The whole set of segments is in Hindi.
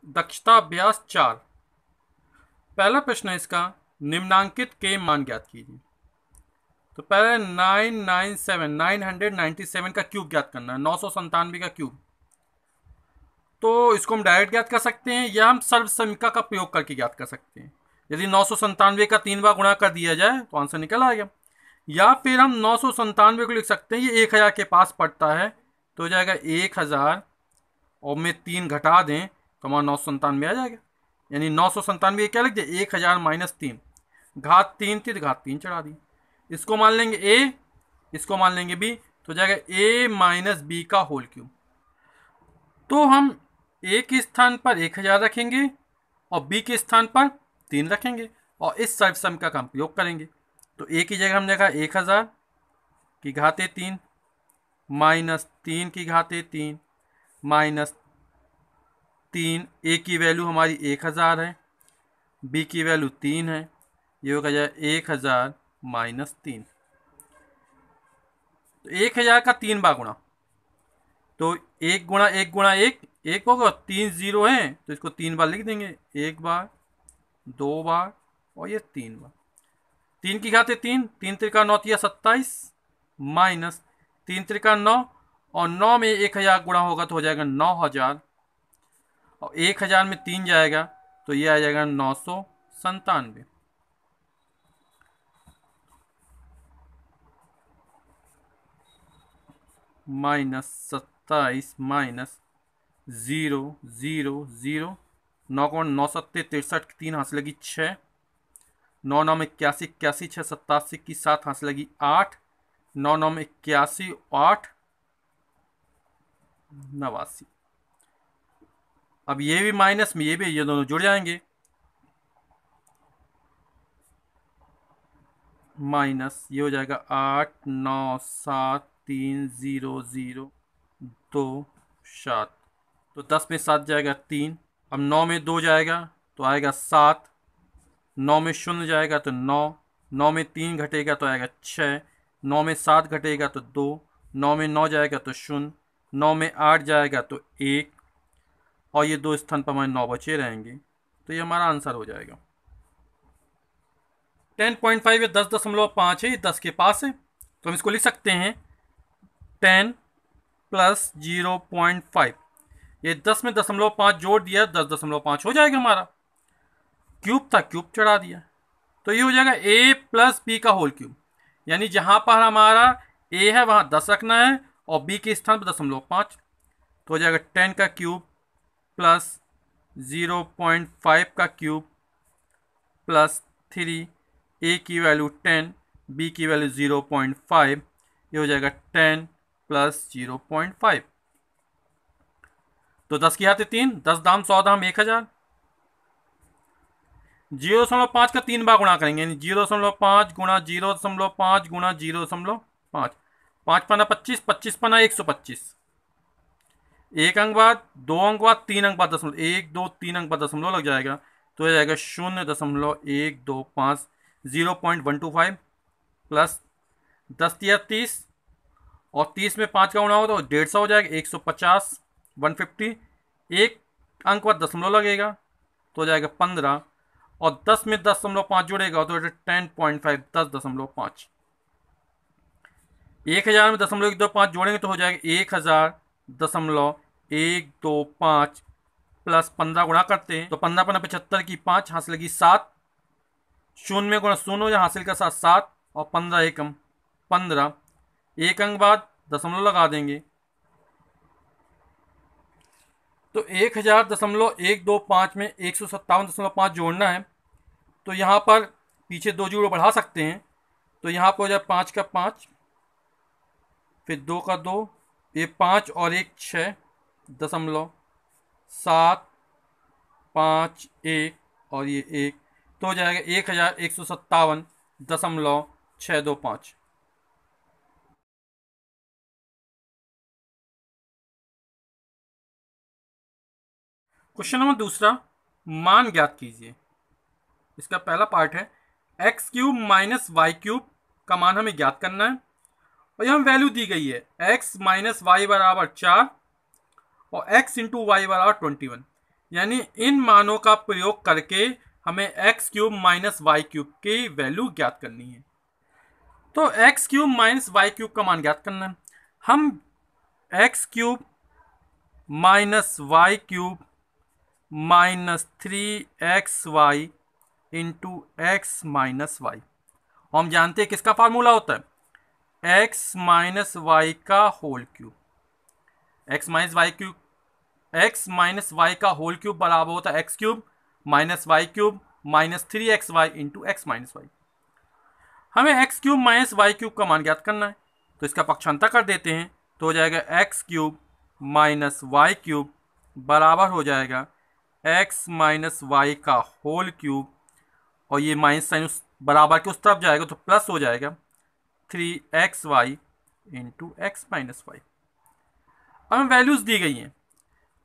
दक्षता अभ्यास 4। पहला प्रश्न है इसका, निम्नांकित के मान ज्ञात कीजिए। तो पहले 997 का क्यूब ज्ञात करना है, 997 का क्यूब। तो इसको हम डायरेक्ट ज्ञात कर सकते हैं या हम सर्वसमीका का प्रयोग करके ज्ञात कर सकते हैं। यदि 997 का 3 बार गुणा कर दिया जाए तो आंसर निकल आएगा। या फिर हम 997 को लिख सकते हैं, ये 1000 के पास पड़ता है तो हो जाएगा 1000 और में 3 घटा दें तो हमारा 997 आ जाएगा। यानी 997 क्या लिख दिया, 1000 माइनस 3, घात 3 थी तो घात 3 चढ़ा दी। इसको मान लेंगे ए, इसको मान लेंगे बी, तो जाएगा ए माइनस बी का होल क्यूब। तो हम ए के स्थान पर 1000 रखेंगे और बी के स्थान पर 3 रखेंगे और इस सर्वसमीका का हम प्रयोग करेंगे। तो ए की जगह हमने कहा 1000 की घाते 3 माइनस 3 की घाते 3 माइनस 3, ए की वैल्यू हमारी 1000 है, बी की वैल्यू 3 है, ये होगा जाए 1000 माइनस 3। तो 1000 का 3 बार गुणा, तो 1 गुणा 1 गुणा 1 1 होगा, 3 जीरो है तो इसको 3 बार लिख देंगे, 1 बार 2 बार और ये 3 बार। 3 की घाते 3, 3 त्रिका 9 तिया 27 माइनस 3 त्रिका 9 और 9 में 1000 गुणा होगा तो हो जाएगा 9000 और 1000 में 3 जाएगा तो ये आ जाएगा 997 माइनस 27 माइनस 0 0 0, 9 को 9 सत्ते 63, 3 हाथ से लगी 6, 9 9 में 81 81, 6 87 की 7 हाथ से लगी 8, 9 9 में 81 8 89। अब ये भी माइनस में ये भी, ये दोनों जुड़ जाएंगे, माइनस ये हो जाएगा 8 9 7 3 0 0 2 7। तो 10 में 7 जाएगा 3, अब 9 में 2 जाएगा तो आएगा 7, 9 में 0 जाएगा तो 9, 9 में 3 घटेगा तो आएगा 6, 9 में 7 घटेगा तो 2, 9 में 9 जाएगा तो 0, 9 में 8 जाएगा तो 1 और ये 2 स्थान पर हमारे 9 बचे रहेंगे। तो ये हमारा आंसर हो जाएगा। 10.5 या 10.5 है, ये 10 के पास है तो हम इसको लिख सकते हैं 10 प्लस 0.5, ये 10 में 0.5 जोड़ दिया 10.5 हो जाएगा हमारा। क्यूब था, क्यूब चढ़ा दिया, तो ये हो जाएगा a प्लस बी का होल क्यूब। यानी जहां पर हमारा a है वहां 10 रखना है और b के स्थान पर 0.5, तो हो जाएगा 10 का क्यूब प्लस 0.5 का क्यूब प्लस 3, a की वैल्यू 10, b की वैल्यू 0.5, ये हो जाएगा 10 प्लस 0.5। तो 10 की हाथे 3, 10 दाम 100 दाम 1000, 0.5 का 3 बार गुणा करेंगे, यानी 0.5 गुणा 0.5 गुणा 0.5, 5 पना 25, 25 पना 125, 1 अंक बाद 2 अंक बाद 3 अंक बाद 1 2 3 अंक बाद दशमलव लग जाएगा तो हो जाएगा 0.125, 0.125 प्लस 10 तिया 30 और 30 में 5 का गुणा हो तो 150 हो जाएगा, 150 150, 1 अंक बाद दशमलव लगेगा तो हो जाएगा 15 और 10 में 10.5 जुड़ेगा तो 10.5 10.5, 1000 में 0.125 जोड़ेंगे तो हो जाएगा 1000.125 प्लस 15 गुणा करते हैं तो 15 पना 75 की 5 हासिल लगी 7, 0 में गुणा 0 या हासिल का साथ 7 और 15 एकम 15, 1 अंक बाद दशमलव लगा देंगे तो 1000.125 में 157.5 जोड़ना है तो यहाँ पर पीछे 2 जीरो बढ़ा सकते हैं तो यहाँ पर हो जाए 5 का 5, फिर 2 का 2, ये 5 और 1 6.751 और ये 1 तो हो जाएगा 1157.625। क्वेश्चन नंबर दूसरा, मान ज्ञात कीजिए। इसका पहला पार्ट है X cube minus Y cube का मान हमें ज्ञात करना है और यहाँ वैल्यू दी गई है एक्स माइनस वाई बराबर 4 और एक्स इंटू वाई बराबर 21। यानी इन मानों का प्रयोग करके हमें X cube minus Y cube की वैल्यू ज्ञात करनी है। तो X cube minus Y cube का मान ज्ञात करना है। हम X cube minus Y cube minus 3xy into X minus Y, और हम जानते हैं किसका फार्मूला होता है, एक्स माइनस वाई का whole cube. X minus Y का होल क्यूब बराबर होता है X cube minus Y cube minus 3xy into X minus Y. हमें X cube minus Y cube का मान ज्ञात करना है, तो इसका पक्षांतर कर देते हैं, तो हो जाएगा X cube minus Y cube बराबर हो जाएगा एक्स माइनस वाई का होल क्यूब, और ये माइनस साइन उस बराबर के उस तरफ जाएगा तो प्लस हो जाएगा 3xy into X minus Y. अब हमें वैल्यूज दी गई हैं,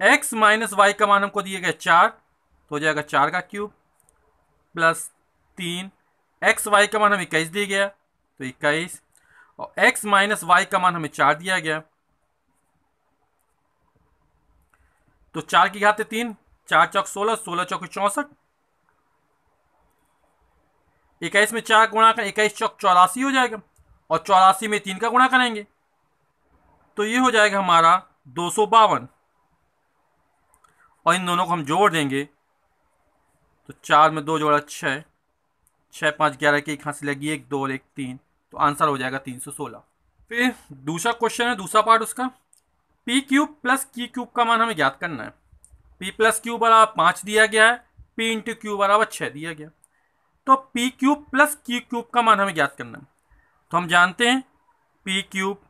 एक्स माइनस वाई का मान हमको दिए गए 4, तो हो जाएगा 4 का क्यूब प्लस 3, एक्स वाई का मान हमें 21 दिया गया तो 21, और एक्स माइनस वाई का मान हमें 4 दिया गया, तो 4 की घात 3, 4 चौक 16, 16 चौक 64, 21 में 4 गुणा कर 21 चौक 84 हो जाएगा, और 84 में 3 का गुणा करेंगे तो ये हो जाएगा हमारा 252, और इन दोनों को हम जोड़ देंगे तो 4 में 2 जोड़ा 6, 6 5 11 की एक हाथ लगी 1 2 और 1 3, तो आंसर हो जाएगा 316। फिर दूसरा क्वेश्चन है, दूसरा पार्ट उसका, P cube plus Q cube का मान हमें ज्ञात करना है। पी प्लस क्यू बराबर 5 दिया गया है, पी इंटू क्यू बराबर 6 दिया गया, तो P cube plus Q cube का मान हमें ज्ञात करना है। तो हम जानते हैं P cube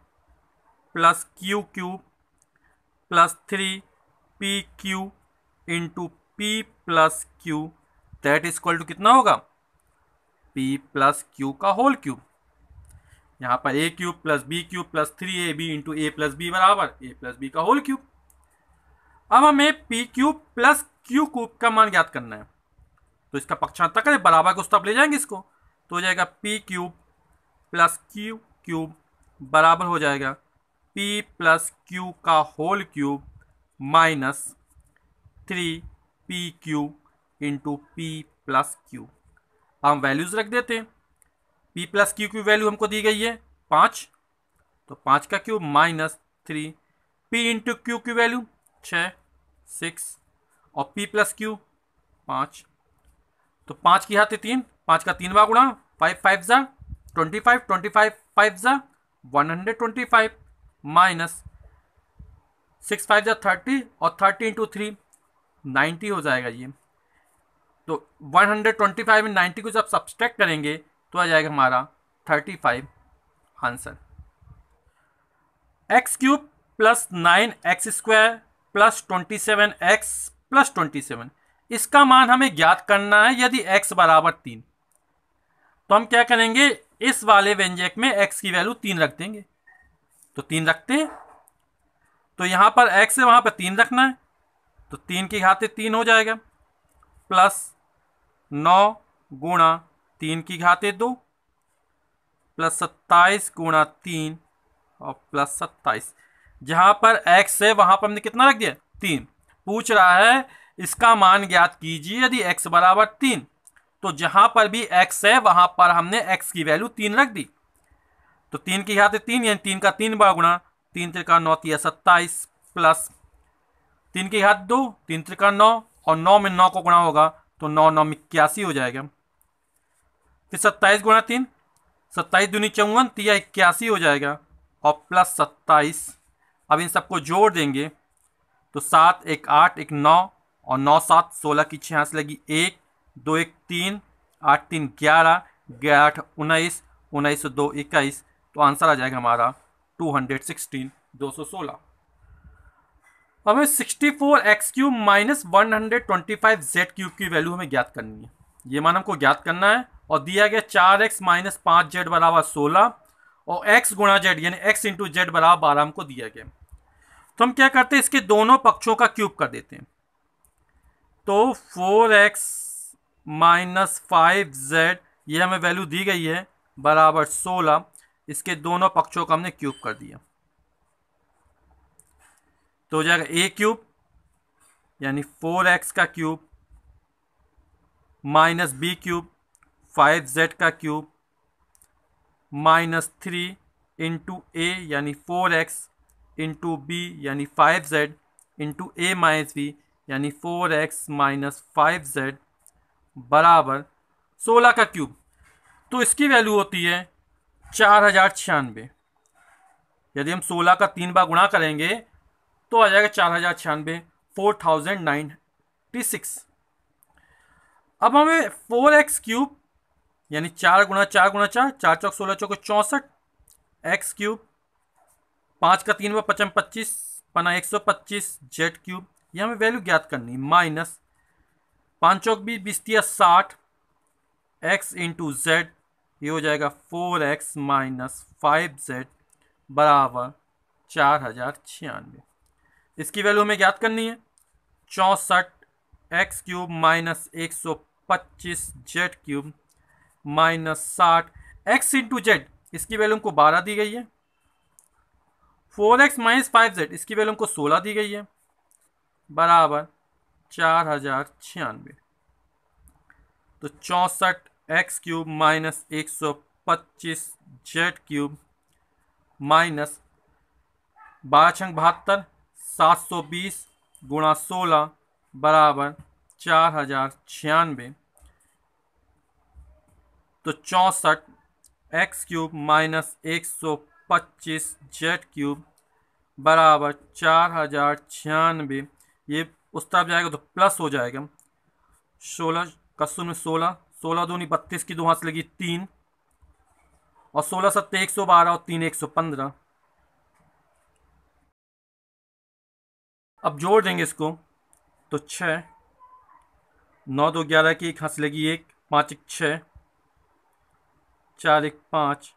plus Q cube plus 3 P Q into P plus Q that is equal to कितना होगा, पी प्लस क्यू का होल क्यूब। यहाँ पर A cube plus B cube plus 3ab into A plus B बराबर ए प्लस बी का होल क्यूब। अब हमें P cube plus Q cube का मान ज्ञात करना है, तो इसका पक्षांतर करें, बराबर को उस तरफ ले जाएंगे इसको, तो हो जाएगा P cube plus Q cube बराबर हो जाएगा पी प्लस क्यू का whole cube minus 3 Q into P plus Q. हम वैल्यूज रख देते हैं, पी प्लस क्यू की वैल्यू हमको दी गई है 5, तो 5 का cube minus 3, P into Q की वैल्यू 6 6, और पी प्लस क्यू 5, तो 5 की घात 3, 5 का 3 बार गुणा, 5 5 जा 25, 25 5 जा 125 माइनस 6 5 जा 30, और 30 इंटू 3 90 हो जाएगा ये, तो 125 में 90 को जब सब्सट्रैक्ट करेंगे तो आ जाएगा हमारा 35 answer. X cube plus 9x² plus 27x plus 27, इसका मान हमें ज्ञात करना है यदि x बराबर 3। तो हम क्या करेंगे, इस वाले व्यंजक में x की वैल्यू 3 रख देंगे, तो 3 रखते हैं, तो यहां पर x है वहां पर 3 रखना है, तो 3 की घात 3 हो जाएगा प्लस 9 गुणा 3 की घात 2 प्लस 27 गुणा 3 और प्लस 27, जहां पर x है वहां पर हमने कितना रख दिया 3। पूछ रहा है इसका मान ज्ञात कीजिए यदि x बराबर 3, तो जहां पर भी x है वहां पर हमने x की वैल्यू 3 रख दी, तो 3 की घात 3 यानी 3 का 3 बार गुणा, 3 त्रिका 9 तिया 27 प्लस 3 की घात 2, 3 त्रिका 9, और 9 में 9 को गुणा होगा तो 9 9 में 81 हो जाएगा, फिर 27 गुणा 3, 27 दूनी 54 तिया 81 हो जाएगा, और प्लस 27। अब इन सबको जोड़ देंगे तो 7 1 8 1 9, और 9 7 16 की 6 से लगी 1 2 1 3 8 3 11 11 8 19 19 2 21, तो आंसर आ जाएगा हमारा 216 216। अब हमें 64x³ माइनस 125z³ की वैल्यू हमें ज्ञात करनी है, ये मान हमको ज्ञात करना है, और दिया गया 4x माइनस 5z बराबर 16, और x गुणा z यानी x इंटू जेड बराबर 12 हमको दिया गया। तो हम क्या करते हैं, इसके दोनों पक्षों का क्यूब कर देते हैं, तो 4x माइनस 5z ये हमें वैल्यू दी गई है बराबर 16, इसके दोनों पक्षों का हमने क्यूब कर दिया, तो हो जाएगा a क्यूब यानी 4x का cube minus B cube 5z का क्यूब माइनस 3 इंटू ए यानी 4x इंटू बी यानी 5z into A minus B यानी 4x माइनस 5z बराबर 16 का क्यूब। तो इसकी वैल्यू होती है 4096। यदि हम 16 का 3 बार गुणा करेंगे तो आ जाएगा 4096, 4096। अब हमें 4x क्यूब यानी 4 गुणा 4 गुणा 4, 4 चौक 16 चौक 64, एक्स क्यूब 5 का 3 बार 55 25 पना 125 जेड क्यूब, ये हमें वैल्यू ज्ञात करनी। माइनस 5 चौक 20 60 एक्स इंटू जेड, ये हो जाएगा 4x माइनस 5z बराबर 4096। इसकी वैल्यू हमें ज्ञात करनी है। 64 x cube minus 125 Z cube minus 60 x into Z, इसकी वैल्यू हमको 12 दी गई है। 4x माइनस 5z, इसकी वैल्यू हमको 16 दी गई है बराबर 4096। तो 64 x cube minus 125 Z cube minus 12×72 720 गुणा 16 बराबर 4096। तो 64 x cube minus 125 Z cube बराबर 4096। ये उस तरफ जाएगा तो प्लस हो जाएगा। 16 का 0 16, 16 दूनी 32 की 2 हाथ से लगी 3 और 16 सत्ते 112 और 3 115। अब जोड़ देंगे इसको तो 6, 9 2 11 की 1 हाथ से लगी 1, 5 1 6, 4 1 5,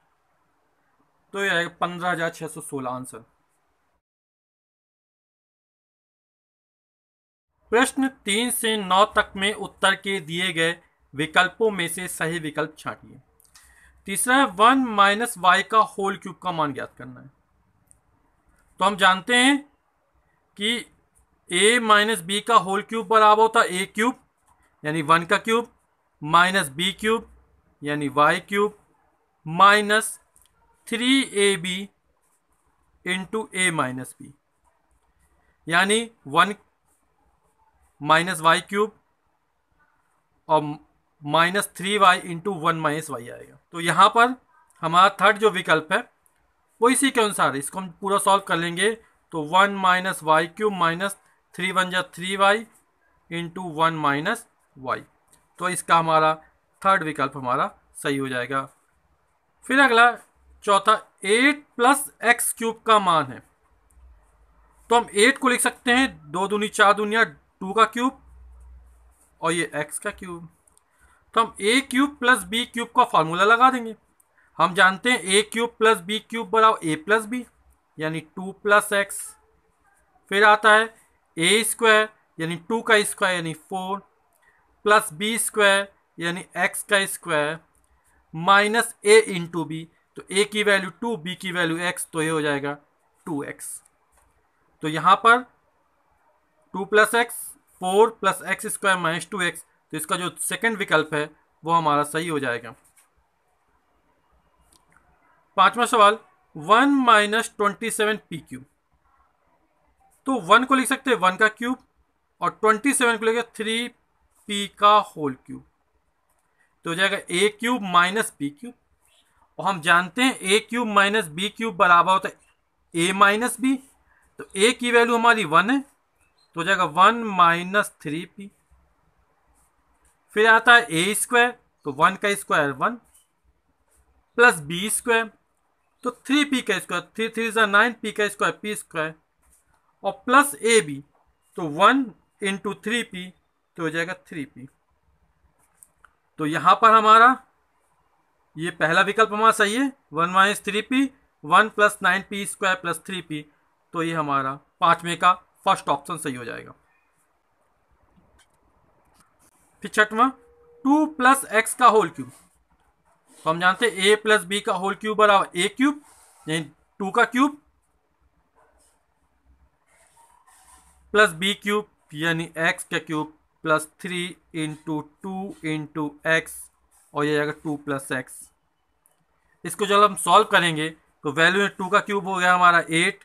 तो ये आएगा 15,616 आंसर। प्रश्न 3 से 9 तक में उत्तर के दिए गए विकल्पों में से सही विकल्प छांटिए। तीसरा है 1 माइनस वाई का होल क्यूब का मान ज्ञात करना है। तो हम जानते हैं कि a माइनस बी का होल क्यूब बराबर होता है a क्यूब यानी 1 का क्यूब माइनस बी क्यूब यानी y cube minus 3ab into A minus B यानी 1 माइनस वाई क्यूब और minus 3y into 1 minus Y आएगा। तो यहाँ पर हमारा थर्ड जो विकल्प है वो इसी के अनुसार है। इसको हम पूरा सॉल्व कर लेंगे तो 1 माइनस वाई क्यूब माइनस 3 1 जा 3y इंटू 1 माइनस वाई। तो इसका हमारा थर्ड विकल्प हमारा सही हो जाएगा। फिर अगला चौथा 8 प्लस एक्स क्यूब का मान है। तो हम 8 को लिख सकते हैं 2 दूनी 4 दूनिया 2 का क्यूब और ये x का क्यूब। तो हम a cube plus B cube का फॉर्मूला लगा देंगे। हम जानते हैं a cube plus B cube बराबर a प्लस बी यानी 2 प्लस एक्स। फिर आता है a स्क्वायर यानी 2 का स्क्वायर यानी 4 प्लस बी स्क्वायर यानी x का square minus a into B. तो a की वैल्यू 2, b की वैल्यू x, तो ये हो जाएगा 2x। तो यहाँ पर 2 plus x 4 plus x square minus 2x, तो इसका जो सेकंड विकल्प है वो हमारा सही हो जाएगा। पांचवा सवाल 1 माइनस 27 पी क्यूब। तो 1 को लिख सकते हैं 1 का क्यूब और 27 को लिखेगा 3p का होल क्यूब। तो हो जाएगा a cube minus B cube और हम जानते हैं a cube minus B cube बराबर होता है a माइनस बी। तो a की वैल्यू हमारी 1 है तो हो जाएगा 1 माइनस 3p। फिर आता है a स्क्वायर, तो 1 का स्क्वायर 1 प्लस बी स्क्वायर, तो 3p का स्क्वायर 3 3 जा 9, p का स्क्वायर p स्क्वायर और प्लस ए बी, तो 1 इंटू 3p, तो हो जाएगा 3p। तो यहां पर हमारा ये पहला विकल्प हमारा सही है 1 minus 3p 1 plus 9p square plus 3p। तो ये हमारा पांचवें का फर्स्ट ऑप्शन सही हो जाएगा। फिर छठवां 2 प्लस एक्स का होल क्यूब। तो हम जानते हैं a प्लस बी का होल क्यूब बराबर a क्यूब यानी 2 का क्यूब प्लस बी क्यूब यानी x का cube plus 3 into 2 into x, और ये आएगा 2 प्लस एक्स। इसको जब हम सॉल्व करेंगे तो वैल्यू में 2 का क्यूब हो गया हमारा 8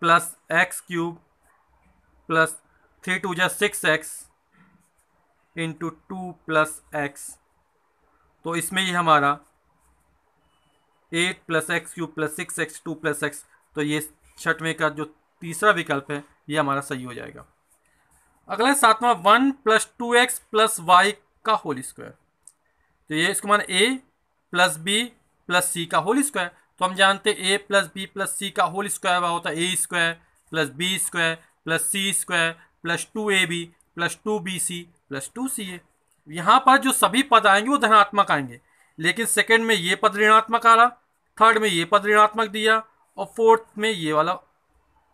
प्लस एक्स क्यूब प्लस 3 2 जा 6x इंटू 2 प्लस एक्स। तो इसमें ये हमारा 8 plus x cube plus 6x 2 plus x, तो ये छठवें का जो तीसरा विकल्प है ये हमारा सही हो जाएगा। अगला सातवां 1 प्लस 2x प्लस वाई का होल स्क्वायर। तो ये इसको मान a plus B plus C का होल स्क्वायर। तो हम जानते हैं a plus B plus C का होल स्क्वायर होता है a square plus B square plus C square plus 2ab plus 2bc plus 2ca। यहाँ पर जो सभी पद आएंगे वो धनात्मक आएंगे, लेकिन सेकंड में ये पद ऋणात्मक आ रहा, थर्ड में ये पद ऋणात्मक दिया, और फोर्थ में ये वाला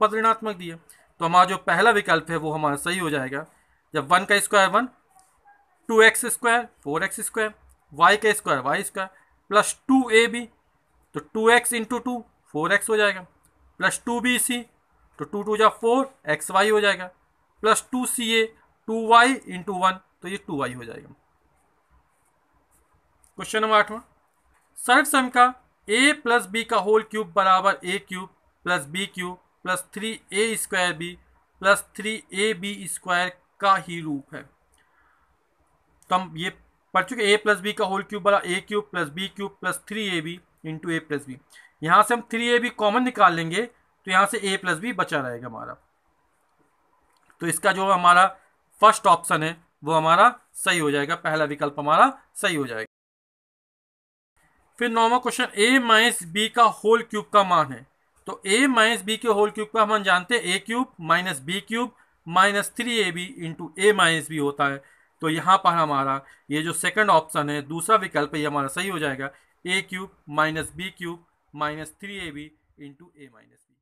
पद ऋणात्मक दिया। तो हमारा जो पहला विकल्प है वो हमारा सही हो जाएगा। जब 1 का square 1, 2x square 4x square, y का square y square plus 2ab, तो 2x इंटू 2 4x हो जाएगा, प्लस 2bc, तो 2 2 जा 4 xy हो जाएगा, प्लस 2ca 2y इंटू 1, तो ये 2y हो जाएगा। क्वेश्चन नंबर 8वां, सर्व सम का a प्लस बी का होल क्यूब बराबर a cube plus B cube plus 3a square B plus 3ab square का ही रूप है। तो हम ये पढ़ चुके a प्लस बी का होल क्यूब बराबर a cube plus B cube plus 3ab into a plus B. यहाँ से हम 3ab कॉमन निकाल लेंगे तो यहाँ से a प्लस बी बचा रहेगा हमारा। तो इसका जो हमारा फर्स्ट ऑप्शन है वो हमारा सही हो जाएगा, पहला विकल्प हमारा सही हो जाएगा। फिर 9वां क्वेश्चन a माइनस बी का होल क्यूब का मान है। तो a माइनस बी के होल क्यूब का हम जानते हैं a cube minus B cube minus 3ab into A minus B होता है। तो यहाँ पर हमारा ये जो सेकंड ऑप्शन है दूसरा विकल्प ये हमारा सही हो जाएगा, a cube minus B cube minus 3ab into A minus B.